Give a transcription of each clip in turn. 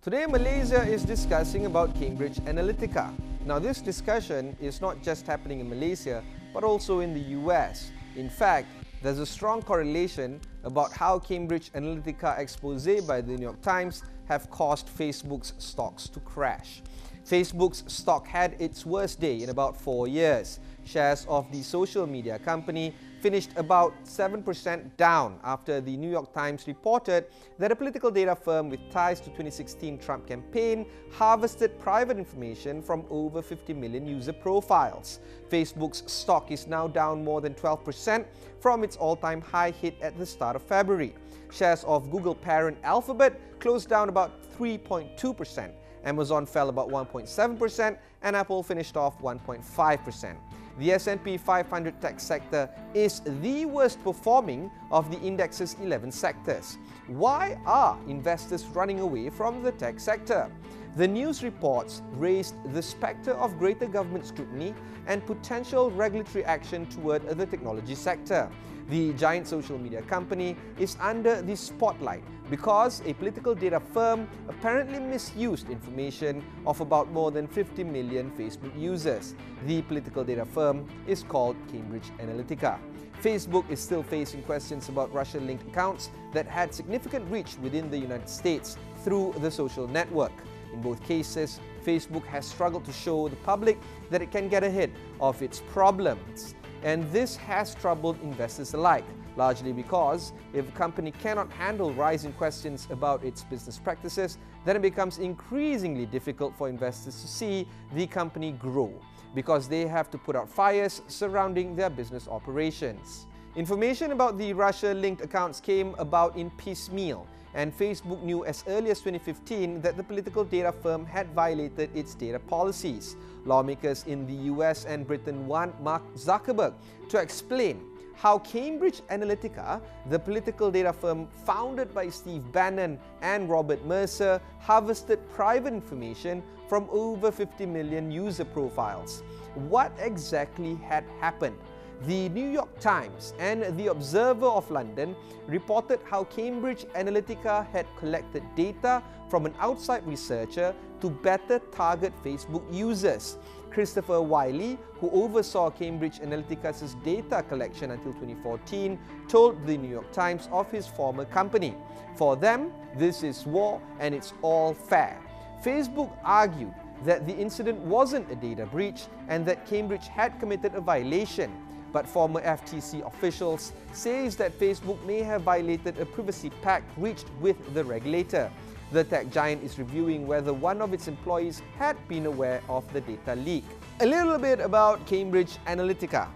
Today, Malaysia is discussing about Cambridge Analytica. Now, this discussion is not just happening in Malaysia, but also in the US. In fact, there's a strong correlation about how Cambridge Analytica expose by the New York Times have caused Facebook's stocks to crash. Facebook's stock had its worst day in about 4 years. Shares of the social media company finished about 7% down after the New York Times reported that a political data firm with ties to 2016 Trump campaign harvested private information from over 50 million user profiles. Facebook's stock is now down more than 12% from its all-time high hit at the start of February. Shares of Google parent Alphabet closed down about 3.2%. Amazon fell about 1.7% and Apple finished off 1.5%. The S&P 500 tech sector is the worst performing of the index's 11 sectors. Why are investors running away from the tech sector? The news reports raised the spectre of greater government scrutiny and potential regulatory action toward the technology sector. The giant social media company is under the spotlight because a political data firm apparently misused information of about more than 50 million Facebook users. The political data firm is called Cambridge Analytica. Facebook is still facing questions about Russia-linked accounts that had significant reach within the United States through the social network. In both cases, Facebook has struggled to show the public that it can get ahead of its problems. And this has troubled investors alike, largely because if a company cannot handle rising questions about its business practices, then it becomes increasingly difficult for investors to see the company grow, because they have to put out fires surrounding their business operations. Information about the Russia-linked accounts came about in piecemeal, and Facebook knew as early as 2015 that the political data firm had violated its data policies. Lawmakers in the US and Britain want Mark Zuckerberg to explain how Cambridge Analytica, the political data firm founded by Steve Bannon and Robert Mercer, harvested private information from over 50 million user profiles. What exactly had happened? The New York Times and The Observer of London reported how Cambridge Analytica had collected data from an outside researcher to better target Facebook users. Christopher Wiley, who oversaw Cambridge Analytica's data collection until 2014, told the New York Times of his former company. For them, this is war and it's all fair. Facebook argued that the incident wasn't a data breach and that Cambridge had committed a violation. But former FTC officials say that Facebook may have violated a privacy pact reached with the regulator. The tech giant is reviewing whether one of its employees had been aware of the data leak. A little bit about Cambridge Analytica.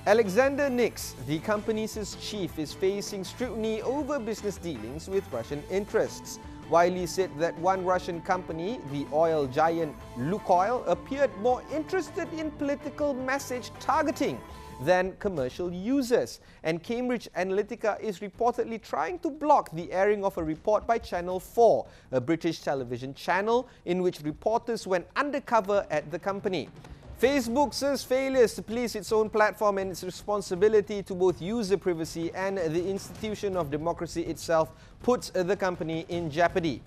Alexander Nix, the company's chief, is facing scrutiny over business dealings with Russian interests. Wiley said that one Russian company, the oil giant Lukoil, appeared more interested in political message targeting than commercial users, and Cambridge Analytica is reportedly trying to block the airing of a report by Channel 4, a British television channel in which reporters went undercover at the company. Facebook's failures to police its own platform and its responsibility to both user privacy and the institution of democracy itself puts the company in jeopardy.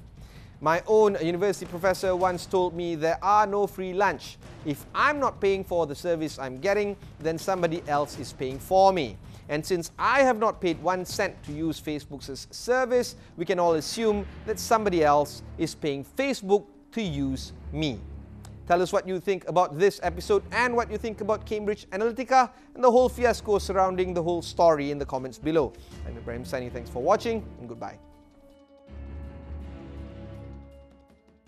My own university professor once told me there are no free lunch. If I'm not paying for the service I'm getting, then somebody else is paying for me. And since I have not paid 1 cent to use Facebook's service, we can all assume that somebody else is paying Facebook to use me. Tell us what you think about this episode and what you think about Cambridge Analytica and the whole fiasco surrounding the whole story in the comments below. I'm Ibrahim signing. Thanks for watching and goodbye.